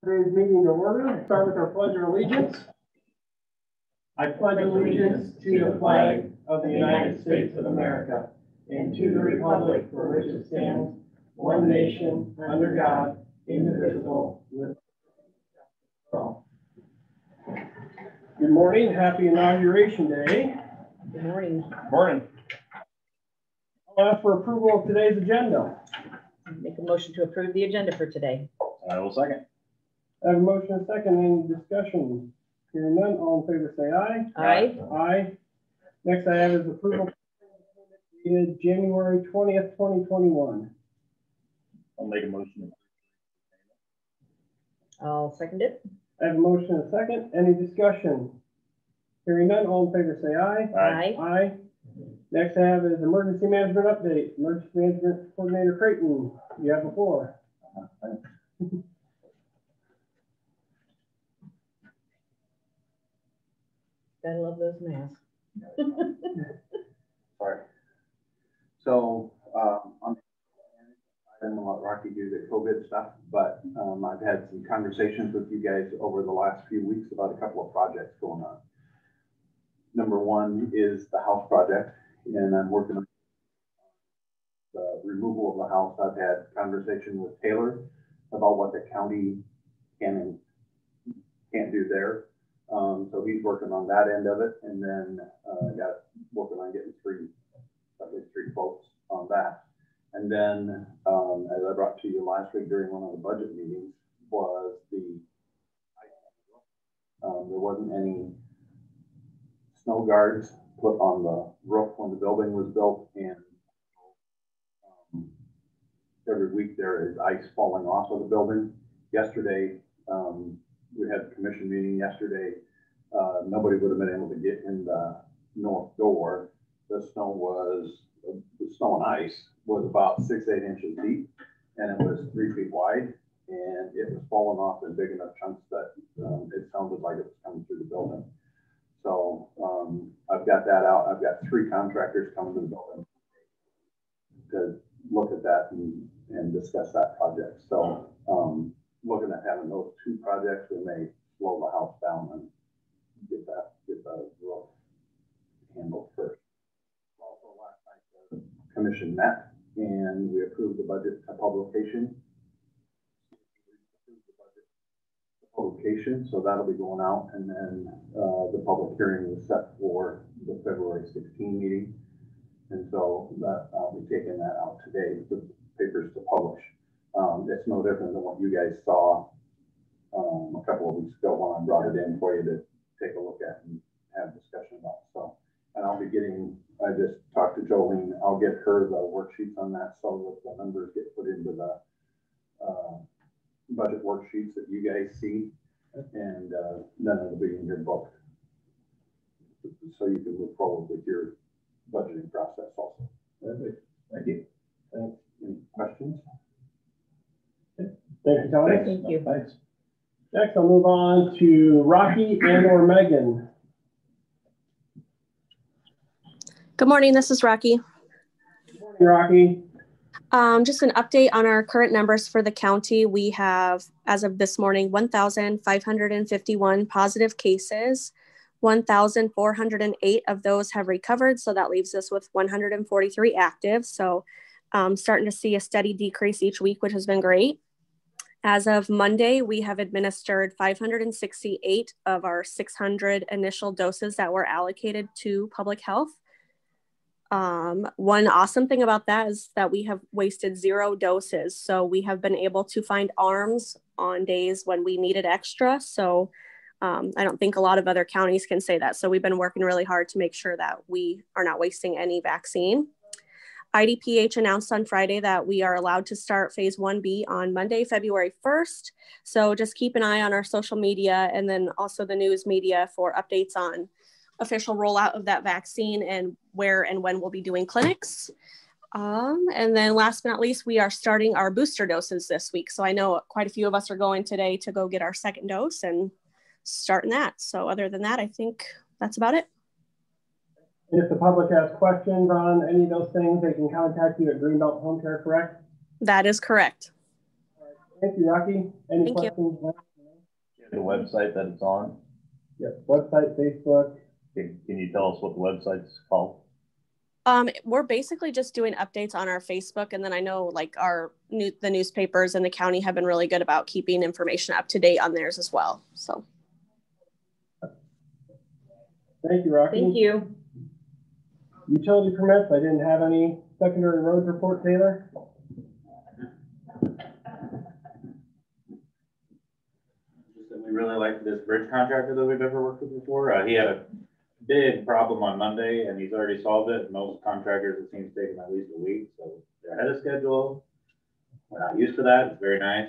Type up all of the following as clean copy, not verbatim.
Today's meeting to order. Start with our pledge of allegiance. I pledge allegiance to the flag of the United States of America and to the republic for which it stands, one nation, under God, indivisible, with all. Good morning. Happy Inauguration Day. Good morning. Morning. I'll ask for approval of today's agenda. Make a motion to approve the agenda for today. I will second. I have a motion and a second. Any discussion? Hearing none, all in favor say aye. Aye. Aye. Next I have is approval dated January 20th, 2021. I'll make a motion. I'll second it. I have a motion and a second. Any discussion? Hearing none, all in favor say aye. Aye. Aye. Next I have is emergency management update. Emergency management coordinator Creighton, you have the floor. Gotta love those masks. Sorry. So I don't know what Rocky do the COVID stuff, but I've had some conversations with you guys over the last few weeks about a couple of projects going on. Number one is the house project, and I'm working on the removal of the house. I've had conversation with Taylor about what the county can and can't do there. So he's working on that end of it, and then got working on getting at least three quotes on that. And then, as I brought to you last week during one of the budget meetings, was there wasn't any snow guards put on the roof when the building was built, and every week there is ice falling off of the building. Yesterday, we had a commission meeting yesterday. Nobody would have been able to get in the north door. The snow and ice was about 6-8 inches deep, and it was 3 feet wide, and it was falling off in big enough chunks that it sounded like it was coming through the building. So I've got that out. I've got 3 contractors coming to the building to look at that and discuss that project. So looking at having those 2 projects, we may slow the house down and get the roof handled first. Also, last night the commission met and we approved the budget to publication. So that'll be going out, and then the public hearing is set for the February 16 meeting, and so that I'll be taking that out today for papers to publish. It's no different than what you guys saw a couple of weeks ago when I brought it in for you to take a look at and have discussion about. So, and I'll be getting, I just talked to Jolene, I'll get her the worksheets on that so that the numbers get put into the budget worksheets that you guys see, and then it'll be in your book so you can move forward with your budgeting process also. Perfect. Thank you. Thanks. Any questions? Thank you, Tony. Thank you. Thanks. Next, I'll move on to Rocky and or Megan. Good morning, this is Rocky. Good morning, Rocky. Just an update on our current numbers for the county. We have, as of this morning, 1,551 positive cases. 1,408 of those have recovered, so that leaves us with 143 active. So starting to see a steady decrease each week, which has been great. As of Monday, we have administered 568 of our 600 initial doses that were allocated to public health. One awesome thing about that is that we have wasted 0 doses. So we have been able to find arms on days when we needed extra. So I don't think a lot of other counties can say that. So we've been working really hard to make sure that we are not wasting any vaccine. IDPH announced on Friday that we are allowed to start phase 1B on Monday, February 1st. So just keep an eye on our social media and then also the news media for updates on official rollout of that vaccine and where and when we'll be doing clinics. And then last but not least, we are starting our booster doses this week. So I know quite a few of us are going today to go get our 2nd dose and starting that. So other than that, I think that's about it. If the public has questions on any of those things, they can contact you at Greenbelt Home Care, correct? That is correct. All right. Thank you, Rocky. Any Thank questions? you. The website that it's on? Yep, website, Facebook. Can you tell us what the website's called? We're basically just doing updates on our Facebook, and then I know like the newspapers and the county have been really good about keeping information up to date on theirs as well. So. Thank you, Rocky. Thank you. Utility permits, I didn't have any secondary roads report, Taylor. We really like this bridge contractor that we've ever worked with before. He had a big problem on Monday and he's already solved it. Most contractors, it seems, taking at least a week. So they're ahead of schedule. We're not used to that. It's very nice.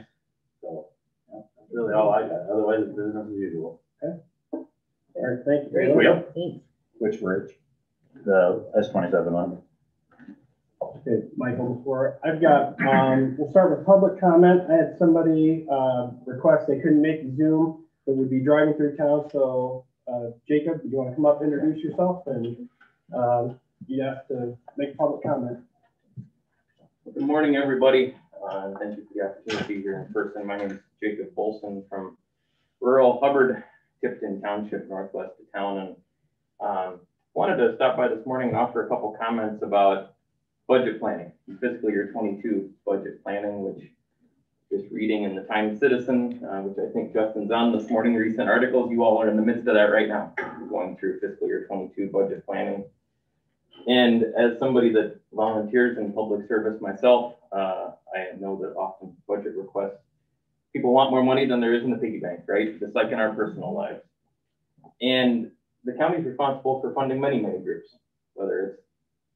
So yeah, that's really all I got. Otherwise, it's business as usual. Okay. All right, thank you. Great. Taylor. Thanks. Which bridge? The S27 one. Okay, Michael, before I've got, we'll start with public comment. I had somebody request they couldn't make Zoom, but would be driving through town. So Jacob, you want to come up and introduce yourself and you have to make public comment. Good morning, everybody. Thank you for the opportunity to be here in person. My name is Jacob Bolson from rural Hubbard, Tipton Township, northwest of town, and wanted to stop by this morning and offer a couple comments about budget planning, fiscal year 22 budget planning, which just reading in the Times Citizen, which I think Justin's on this morning, recent articles. You all are in the midst of that right now, going through fiscal year 22 budget planning. And as somebody that volunteers in public service myself, I know that often budget requests, people want more money than there is in the piggy bank, right? Just like in our personal lives. And the county is responsible for funding many, many groups, whether it's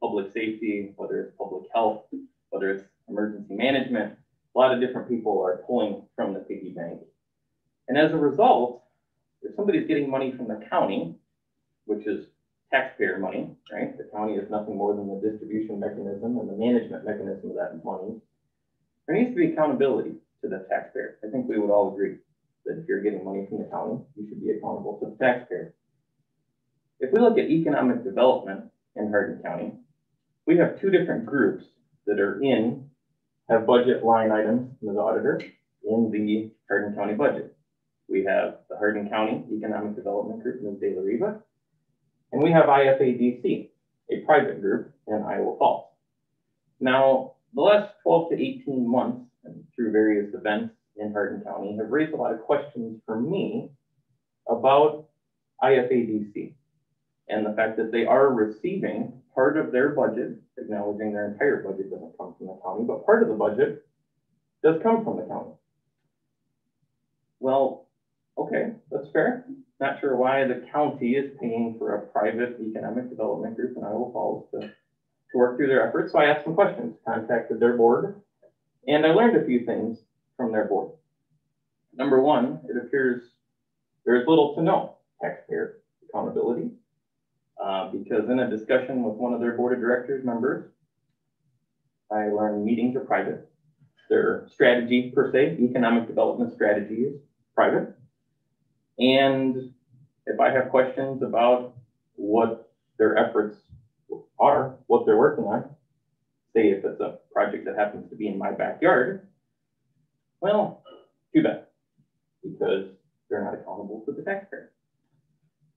public safety, whether it's public health, whether it's emergency management. A lot of different people are pulling from the piggy bank. And as a result, if somebody's getting money from the county, which is taxpayer money, right? The county is nothing more than the distribution mechanism and the management mechanism of that money. There needs to be accountability to the taxpayer. I think we would all agree that if you're getting money from the county, you should be accountable to the taxpayer. If we look at economic development in Hardin County, we have two different groups that have budget line items from the auditor in the Hardin County budget. We have the Hardin County Economic Development Group, Ms. De La Riva, and we have IFADC, a private group in Iowa Falls. Now, the last 12 to 18 months, and through various events in Hardin County, have raised a lot of questions for me about IFADC and the fact that they are receiving part of their budget, acknowledging their entire budget doesn't come from the county, but part of the budget does come from the county. Well, okay, that's fair. Not sure why the county is paying for a private economic development group in Iowa Falls to work through their efforts. So I asked some questions, contacted their board, and I learned a few things from their board. Number one, it appears there's little to no taxpayer accountability. Because in a discussion with one of their board of directors members, I learned meetings are private. Their strategy per se, economic development strategy, is private. And if I have questions about what their efforts are, what they're working on, say if it's a project that happens to be in my backyard, well, too bad, because they're not accountable to the taxpayer.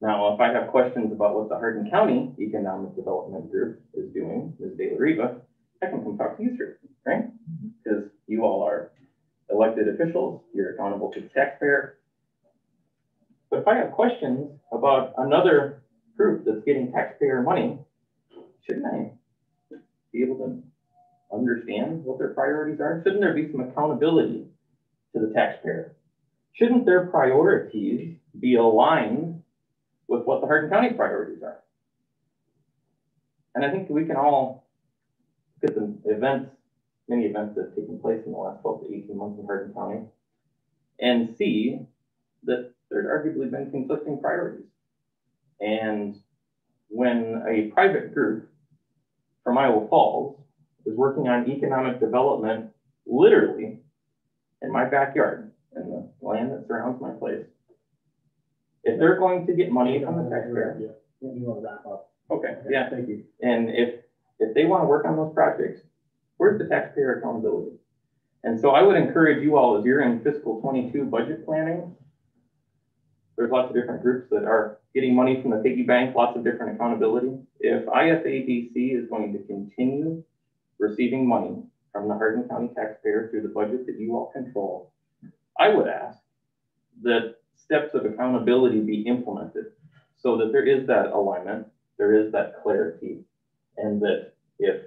Now, if I have questions about what the Hardin County Economic Development Group is doing, Ms. De La Riva, I can come talk to you through, right? Because you all are elected officials, you're accountable to the taxpayer. But if I have questions about another group that's getting taxpayer money, shouldn't I be able to understand what their priorities are? Shouldn't there be some accountability to the taxpayer? Shouldn't their priorities be aligned with what the Hardin County priorities are? And I think we can all look at the events, many events that have taken place in the last 12 to 18 months in Hardin County and see that there's arguably been conflicting priorities. And when a private group from Iowa Falls is working on economic development, literally in my backyard, in the land that surrounds my place, if they're going to get money from the taxpayer, You want to wrap up? okay, yeah. Thank you. And if they want to work on those projects, where's the taxpayer accountability? And so I would encourage you all, as you're in fiscal 22 budget planning, There's lots of different groups that are getting money from the piggy bank, lots of different accountability. If IFABC is going to continue receiving money from the Hardin County taxpayer through the budget that you all control, I would ask that steps of accountability be implemented so that there is that alignment, there is that clarity, and that if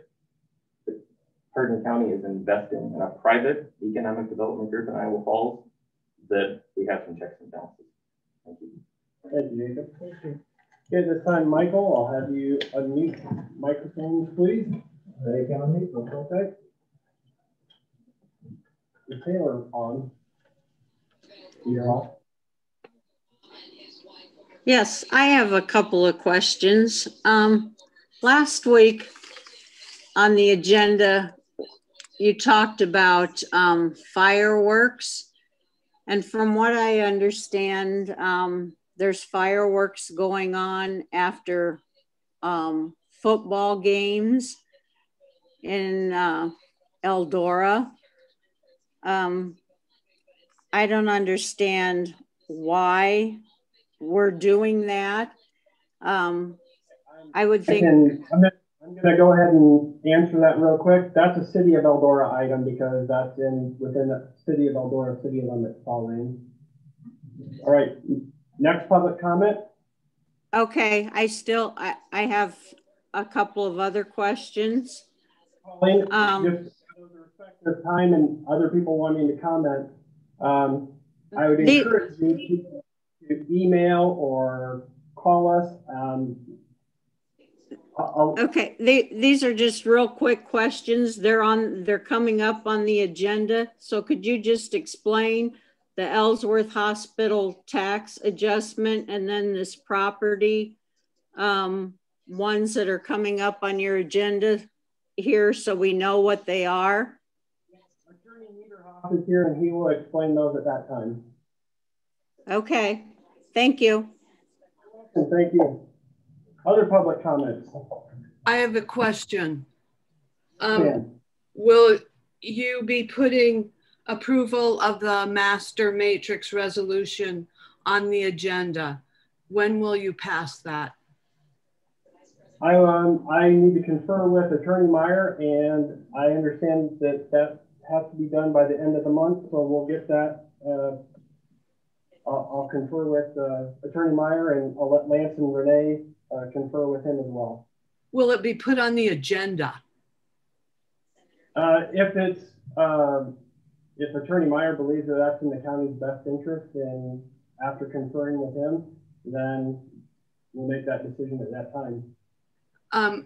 Hardin County is investing in a private economic development group in Iowa Falls, that we have some checks and balances. Thank you. Thank you, Jacob. Thank you. Okay, this time, Michael, I'll have you unmute microphones, please. Ready to unmute? Okay. Is Taylor on? You're off. Yes, I have a couple of questions. Last week on the agenda, you talked about fireworks. And from what I understand, there's fireworks going on after football games in Eldora. I don't understand why we're doing that. I would think. I'm going to go ahead and answer that real quick. That's a City of Eldora item because that's within the City of Eldora city limits falling. All right, next public comment. Okay, I have a couple of other questions. Pauline, just for the respect of time and other people wanting to comment, I would encourage you to email or call us. Okay, these are just real quick questions. They're coming up on the agenda. So could you just explain the Ellsworth Hospital tax adjustment and then this property ones that are coming up on your agenda here so we know what they are? Attorney Niederhoff is here and he will explain those at that time. Okay, thank you. And thank you. Other public comments? I have a question. Will you be putting approval of the master matrix resolution on the agenda? When will you pass that? I need to confer with Attorney Meyer, and I understand that has to be done by the end of the month, so we'll get that. I'll confer with Attorney Meyer, and I'll let Lance and Renee confer with him as well. Will it be put on the agenda? If Attorney Meyer believes that that's in the county's best interest, and after conferring with him, then we'll make that decision at that time.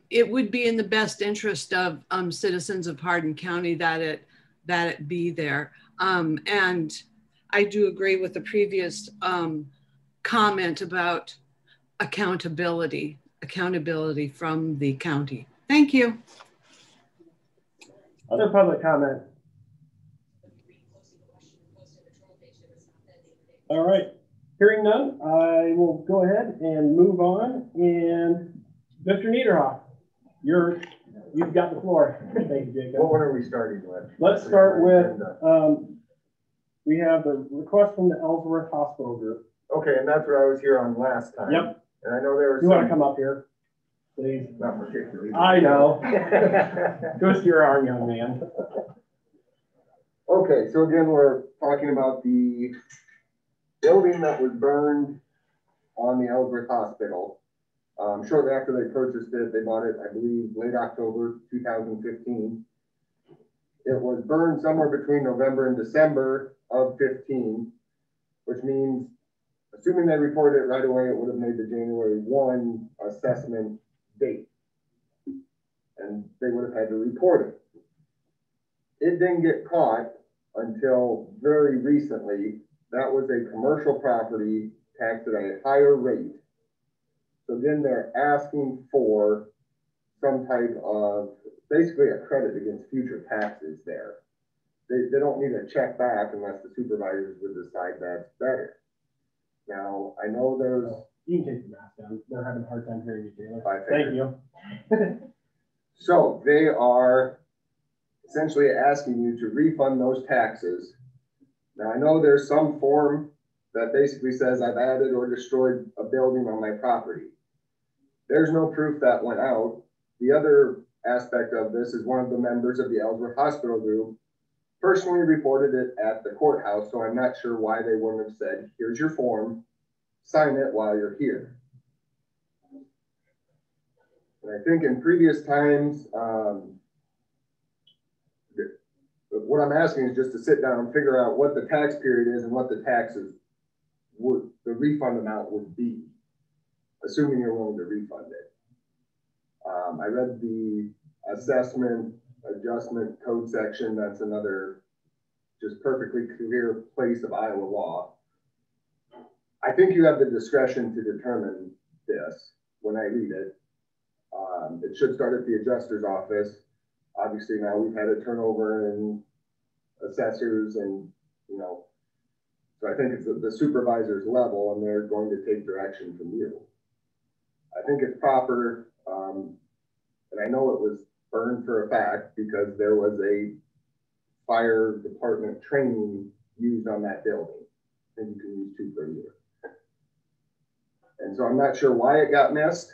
It would be in the best interest of citizens of Hardin County that it be there. And I do agree with the previous comment about accountability from the county. Thank you. Other public comment? All right, hearing none, I will go ahead and move on. And Mr. Niederhoff, you've got the floor. Thank you, Jacob. What are we starting with? Let's start with, we have the request from the Ellsworth Hospital Group. Okay, and that's what I was here on last time. Yep. And I know there was. You want to come up here, please? Not particularly. I know. Twist your arm, young man. Okay, so again, we're talking about the building that was burned on the Ellsworth Hospital. Shortly after they purchased it, they bought it, I believe, late October 2015. It was burned somewhere between November and December of 15, which means, assuming they reported it right away, it would have made the January 1 assessment date. And they would have had to report it. It didn't get caught until very recently. That was a commercial property taxed at a higher rate. So then they're asking for some type of, basically a credit against future taxes there. They don't need a check back unless the supervisors would decide that's better. Now, I know there's... You can take the mask down. They're having a hard time hearing you, Taylor. Thank you. So they are essentially asking you to refund those taxes. Now, I know there's some form that basically says I've added or destroyed a building on my property. There's no proof that went out. The other aspect of this is one of the members of the Ellsworth Hospital group personally reported it at the courthouse, so I'm not sure why they wouldn't have said, here's your form, sign it while you're here. And I think in previous times, what I'm asking is just to sit down and figure out what the tax period is and what the taxes would, the refund amount would be, assuming you're willing to refund it. I read the assessment adjustment code section. That's another just perfectly clear place of Iowa law. I think you have the discretion to determine this when I read it. It should start at the adjuster's office. Obviously now we've had a turnover in assessors and, you know, so I think it's at the supervisor's level and they're going to take direction from you. I think it's proper, and I know it was burned for a fact because there was a fire department training used on that building. I think you can use 2 per year. And so I'm not sure why it got missed.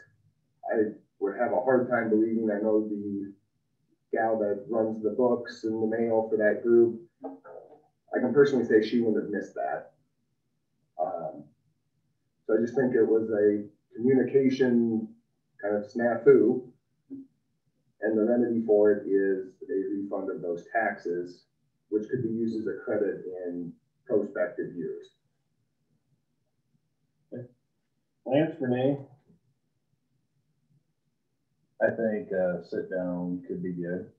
I would have a hard time believing. I know the gal that runs the books and the mail for that group, I can personally say she wouldn't have missed that. So I just think it was a communication kind of snafu, and the remedy for it is a refund of those taxes, which could be used as a credit in prospective years. Lance, Renee? I think sit down could be good.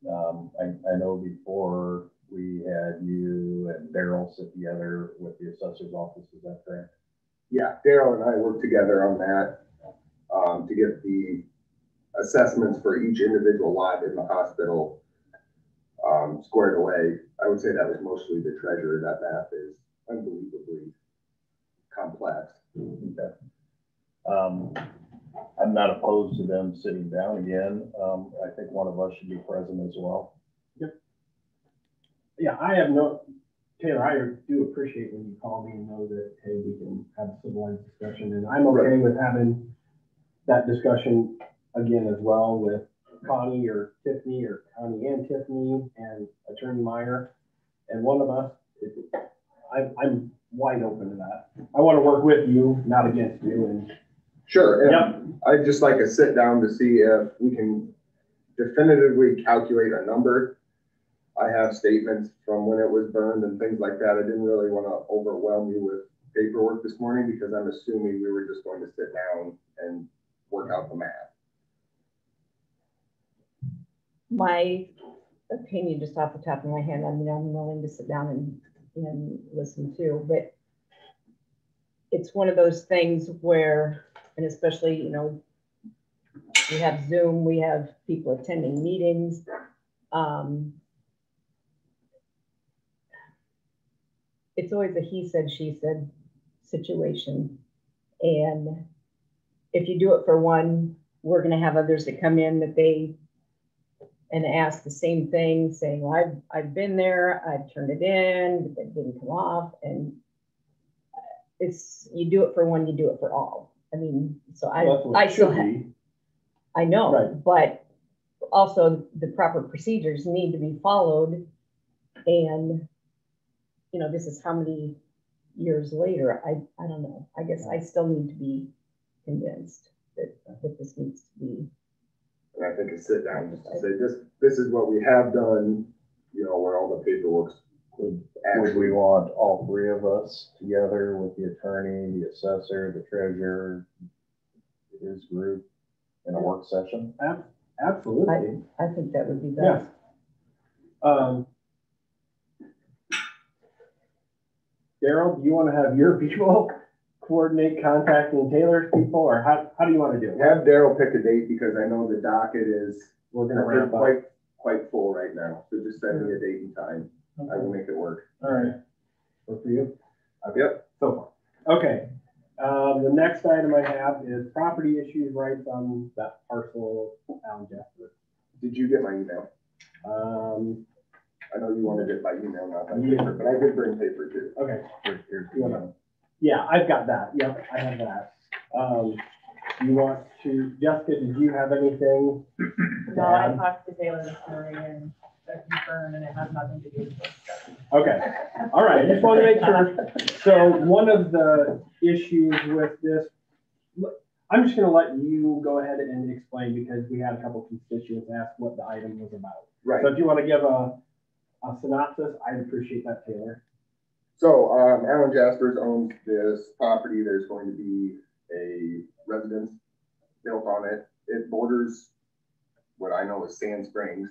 I know before we had you and Daryl sit together with the assessor's office, is that correct? Yeah, Daryl and I worked together on that to get the assessments for each individual lot in the hospital squared away. I would say that was mostly the treasurer. That math is unbelievably complex. Okay. I'm not opposed to them sitting down again. I think one of us should be present as well. Yep. Yeah, Taylor, I do appreciate when you call me and know that, hey, we can have a civilized discussion, and I'm okay with having that discussion again as well with Connie or Tiffany or Connie and Tiffany and Attorney Meyer, and one of us. I'm wide open to that. I want to work with you, not against you. And sure. Yep. I'd just like to sit down to see if we can definitively calculate a number. I have statements from when it was burned and things like that. I didn't really want to overwhelm you with paperwork this morning because I'm assuming we were just going to sit down and work out the math. My opinion, just off the top of my head, I mean, I'm willing to sit down and listen too, but it's one of those things where, and especially, you know, we have Zoom, we have people attending meetings. It's always a he said, she said situation. And if you do it for one, we're going to have others that come in that and ask the same thing, saying, well, I've been there, I've turned it in, but it didn't come off. And you do it for one, you do it for all. I mean, so I still have, I know, right. But also the proper procedures need to be followed. And, you know, this is how many years later, I don't know. I guess I still need to be convinced that this needs to be. And I think a sit down just to say this is what we have done, you know, where all the paperwork's Would we want all 3 of us together with the attorney, the assessor, the treasurer, his group in a work session? Absolutely. I think that would be best. Yeah. Daryl, do you want to have your people coordinate contacting Taylor's people, or how do you want to do it? Have Daryl pick a date because I know the docket is quite full right now. So just send me a date and time. Okay. I will make it work. All right. Work for you? Yep. So far. Okay. The next item I have is property issues rights on that parcel down Jeffrey. Did you get my email? I I know you wanted it by email, not by paper, but I did bring paper too. Okay. Here's Yeah, I've got that. Yep, I have that. You want to, Jessica, did you have anything? No, I talked to Taylor this morning and confirmed, and it has nothing to do with this. Okay. All right. I just want to make sure. So one of the issues with this, I'm just going to let you go ahead and explain, because we had a couple constituents ask what the item was about. Right. So if you want to give a synopsis, I'd appreciate that, Taylor. So Alan Jaspers owns this property. There's going to be a residence built on it. It borders what I know as Sand Springs.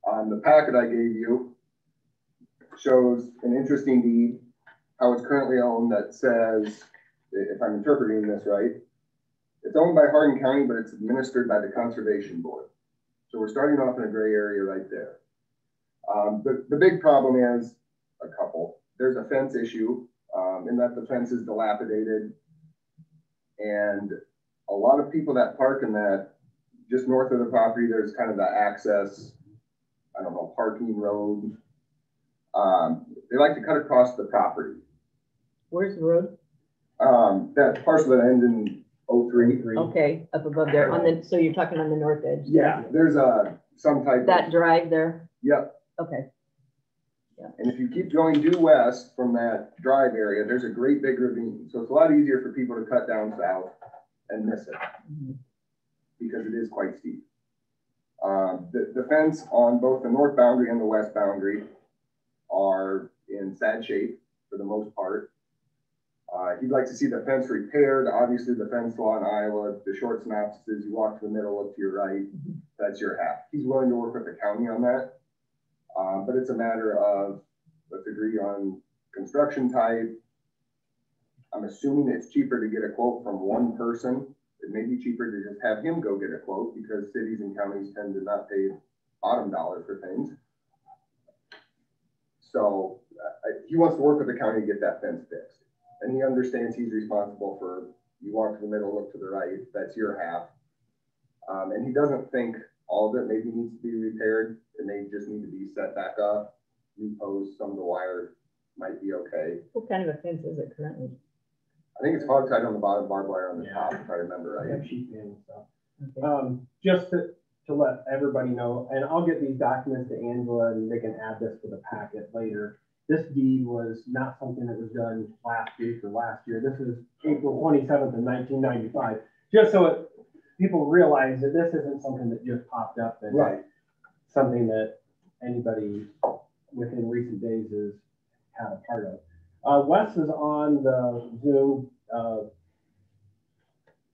The packet I gave you shows an interesting deed, how it's currently owned, that says, if I'm interpreting this right, it's owned by Hardin County, but it's administered by the Conservation Board. So we're starting off in a gray area right there. The big problem is a couple. There's a fence issue in that the fence is dilapidated, and a lot of people that park in that, just north of the property, there's kind of the access, I don't know, parking road. They like to cut across the property. Where's the road? That parcel that ends in 03. Okay, up above there. So you're talking on the north edge? Yeah, there's some type of... That drive there? Yep. Okay. Yeah. And if you keep going due west from that drive area, there's a great big ravine. So it's a lot easier for people to cut down south and miss it, because it is quite steep. The fence on both the north boundary and the west boundary are in sad shape for the most part. He'd like to see the fence repaired. Obviously, the fence law in Iowa, the short synopsis is you walk to the middle, look to your right, that's your half. He's willing to work with the county on that. But it's a matter of, let's agree on construction type. I'm assuming it's cheaper to get a quote from one person. It may be cheaper to just have him go get a quote, because cities and counties tend to not pay bottom dollar for things. So he wants to work with the county to get that fence fixed. And he understands he's responsible for, you walk to the middle, look to the right, that's your half. And he doesn't think all of it maybe needs to be repaired. It may just need to be set back up, new posts, some of the wire might be okay. What kind of a fence is it currently? I think it's hog tied on the bottom, barbed wire on the top, if I remember right. Yeah, sheep in and stuff. Okay. Just to let everybody know, and I'll get these documents to Angela and they can add this to the packet later. This deed was not something that was done last week or last year. This is April 27th of 1995. Just so people realize that this isn't something that just popped up and something that anybody within recent days has had a part of. Wes is on the Zoom.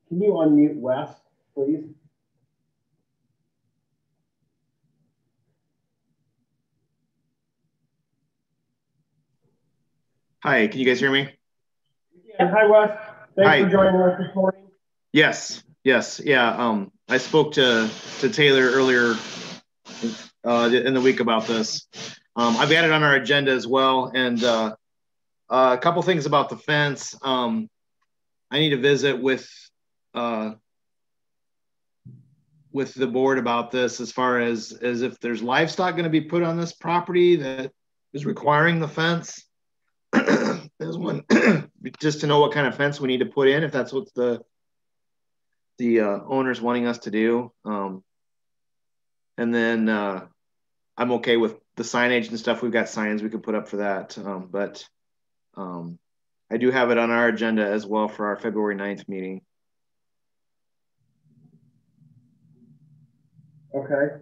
Can you unmute Wes, please? Hi, can you guys hear me? Yeah. Hi, Wes. Thanks for joining us this morning. Yes, yeah. I spoke to Taylor earlier in the week about this. I've got it on our agenda as well, and a couple things about the fence. I need to visit with the board about this, as far as if there's livestock going to be put on this property that is requiring the fence. There's one just to know what kind of fence we need to put in, if that's what the owner's wanting us to do. And then I'm okay with the signage and stuff. We've got signs we can put up for that. But I do have it on our agenda as well for our February 9th meeting. Okay.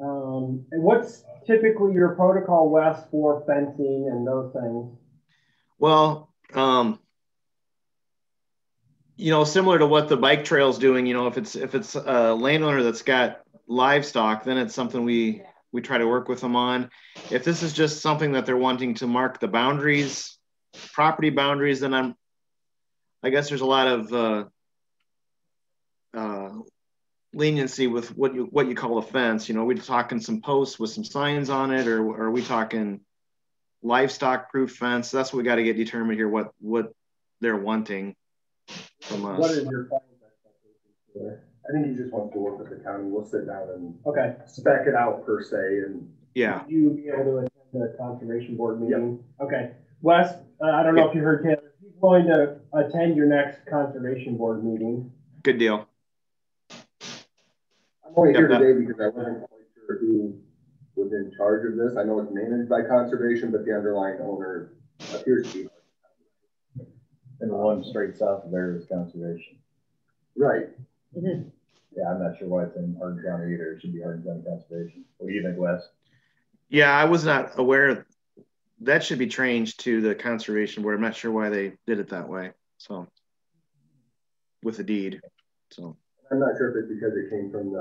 And what's typically your protocol, Wes, for fencing and those things? Well, similar to what the bike trail's doing, if it's a landowner that's got livestock, then it's something we try to work with them on. If this is just something that they're wanting to mark the boundaries, property boundaries, then I guess there's a lot of leniency with what you call a fence. We're talking some posts with some signs on it, or are we talking livestock proof fence? That's what we got to get determined here, what they're wanting from us. What is your I think he just wants to work with the county. We'll sit down and Okay. spec it out per se. And Yeah. You be able to attend the conservation board meeting? Yep. Okay. Wes, I don't know if you heard Taylor. He's going to attend your next conservation board meeting. Good deal. I'm only here today because I wasn't quite sure who was in charge of this. I know it's managed by conservation, but the underlying owner appears to be. And the one straight south of there is conservation. Right. Mm-hmm. Yeah, I'm not sure why it's in Hardin County either. It should be Hardin County Conservation. What do you think, Wes? Yeah, I was not aware that should be changed to the conservation board. I'm not sure why they did it that way. So with a deed. So I'm not sure if it's because it came from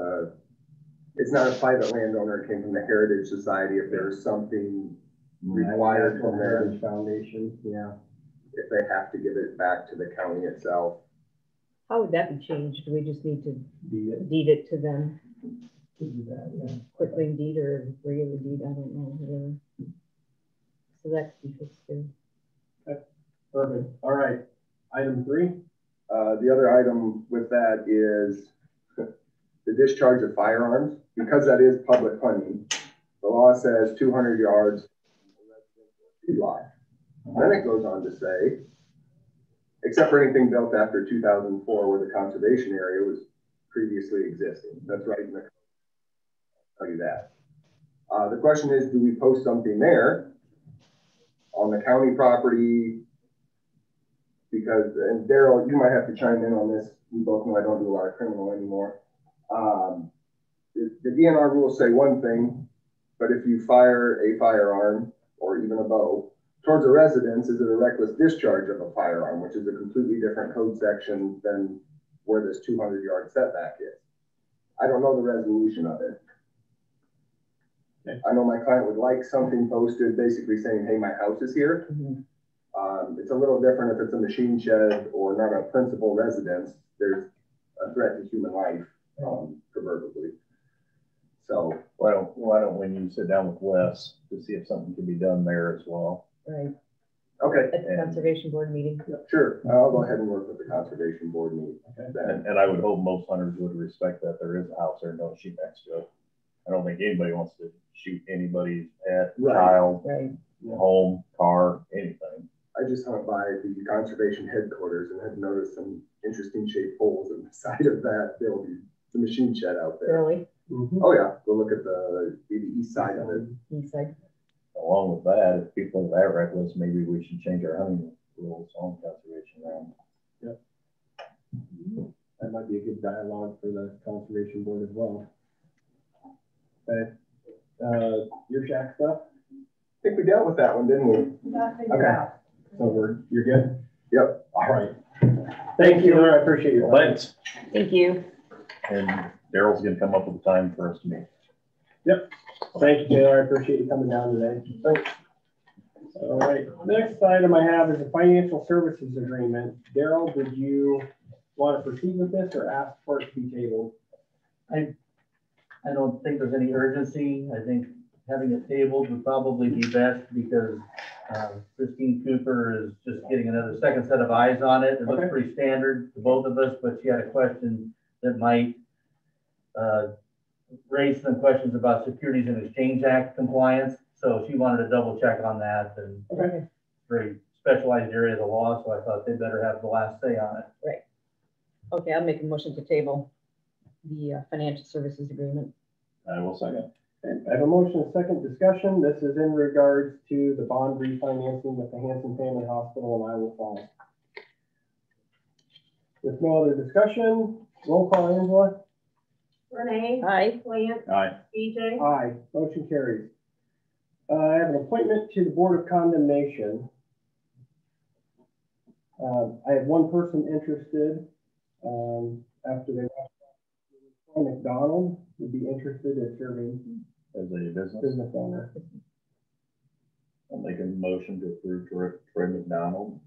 it's not a private landowner, it came from the Heritage Society. If there's something required from the Heritage Foundation, yeah. If they have to give it back to the county itself. How would that be changed? Do we just need to deed it to them? Do that, yeah. Quickly deed or regular deed? I don't know. Whatever. So that could be fixed too. Okay. Perfect. All right. Item 3. The other item with that is the discharge of firearms. Because that is public funding, the law says 200 yards lot. Then it goes on to say, except for anything built after 2004 where the conservation area was previously existing. That's right in the code. I'll tell you that. The question is, do we post something there on the county property? Because, and Daryl, you might have to chime in on this. We both know I don't do a lot of criminal anymore. The DNR rules say one thing, but if you fire a firearm or even a bow towards a residence, is it a reckless discharge of a firearm, which is a completely different code section than where this 200-yard setback is. I don't know the resolution of it. Okay. I know my client would like something posted basically saying, hey, my house is here. Mm-hmm. It's a little different if it's a machine shed or not a principal residence. There's a threat to human life, proverbially. So why don't when you sit down with Wes to see if something can be done there as well. Right. Okay. At the conservation board meeting. Sure. I'll go ahead and work with the conservation board meeting. Okay. And I would hope most hunters would respect that there is a house there and don't shoot next to it. I don't think anybody wants to shoot anybody's pet, child, home, car, anything. I just went by the conservation headquarters and had noticed some interesting shaped holes in the side of that building. The machine shed out there. Really? Mm-hmm. Oh yeah. Go look at the east side of it. East side. Along with that, if people are that reckless, maybe we should change our hunting rules on conservation land. Yep. That might be a good dialogue for the conservation board as well. Okay. Your shack stuff? I think we dealt with that one, didn't we? Okay. So you're good? Yep. All right. Thank you. I appreciate your time. Thanks. Thank you. And Daryl's going to come up with a time for us to meet. Yep. Thank you, Taylor. I appreciate you coming down today. Thanks. All right. Next item I have is a financial services agreement. Daryl, did you want to proceed with this or ask for it to be tabled? I don't think there's any urgency. I think having it tabled would probably be best because Christine Cooper is just getting another second set of eyes on it. It looks pretty standard to both of us, but she had a question that might raise some questions about Securities and Exchange Act compliance. So she wanted to double check on that. And very specialized area of the law, so I thought they better have the last say on it. Right. Okay, I'll make a motion to table the financial services agreement. I will second. Okay, I have a motion and second discussion. This is in regards to the bond refinancing with the Hanson Family Hospital in Iowa Falls. With no other discussion, roll call, Angela. Renee. Aye. Lance. Aye. BJ. Aye. Motion carries. I have an appointment to the Board of Condemnation. I have one person interested after they Mcdaniel would be interested in serving as a business owner. I'll make a motion to approve Troy McDonald.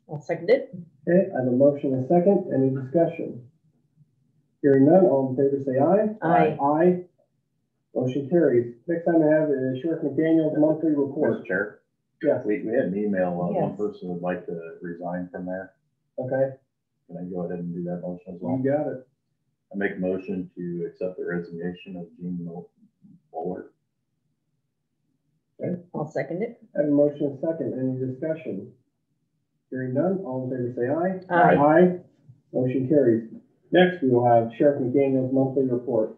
I'll second it. Okay, I have a motion and a second. Any discussion? Hearing none, all in favor say aye. Aye. Aye. Motion carries. Next time I have is Sheriff McDaniel's monthly report. Mr. Chair. Yes. We had an email. Yes. One person would like to resign from there. Okay. Can I go ahead and do that motion as well? You got it. I make a motion to accept the resignation of Gene Bowler. Okay, I'll second it. I have a motion and a second. Any discussion? Hearing none, all in favor say aye. Aye. Aye. Motion carries. Next, we will have Sheriff McDaniel's monthly report.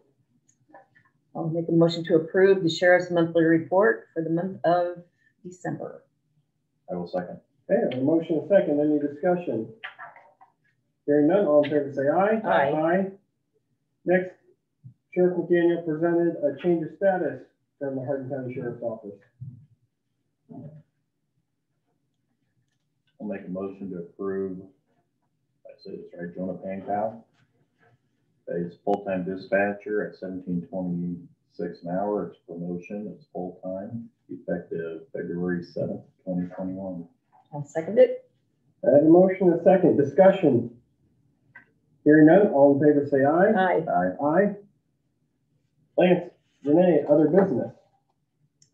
I'll make a motion to approve the sheriff's monthly report for the month of December. I will second. Okay, I have a motion and a second. Any discussion? Hearing none, all in favor say aye. Aye. Aye. Next, Sheriff McDaniel presented a change of status from the Hardin County Sheriff's Office. I'll make a motion to approve, I say this right, Jonah Pankow. He's full-time dispatcher at $17.26 an hour. It's promotion. It's full-time, effective February 7th, 2021. I'll second it. I have a motion and a second. Discussion. Hearing none, all in favor say aye. Aye. Aye. Aye. Lance, Renee, other business.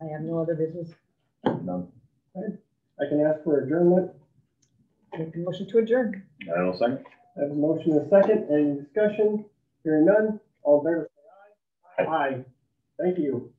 I have no other business. None. Okay. I can ask for adjournment. Make a motion to adjourn. I will second. I have a motion and a second. Any discussion? Hearing none, all in favor say aye. Aye. Thank you.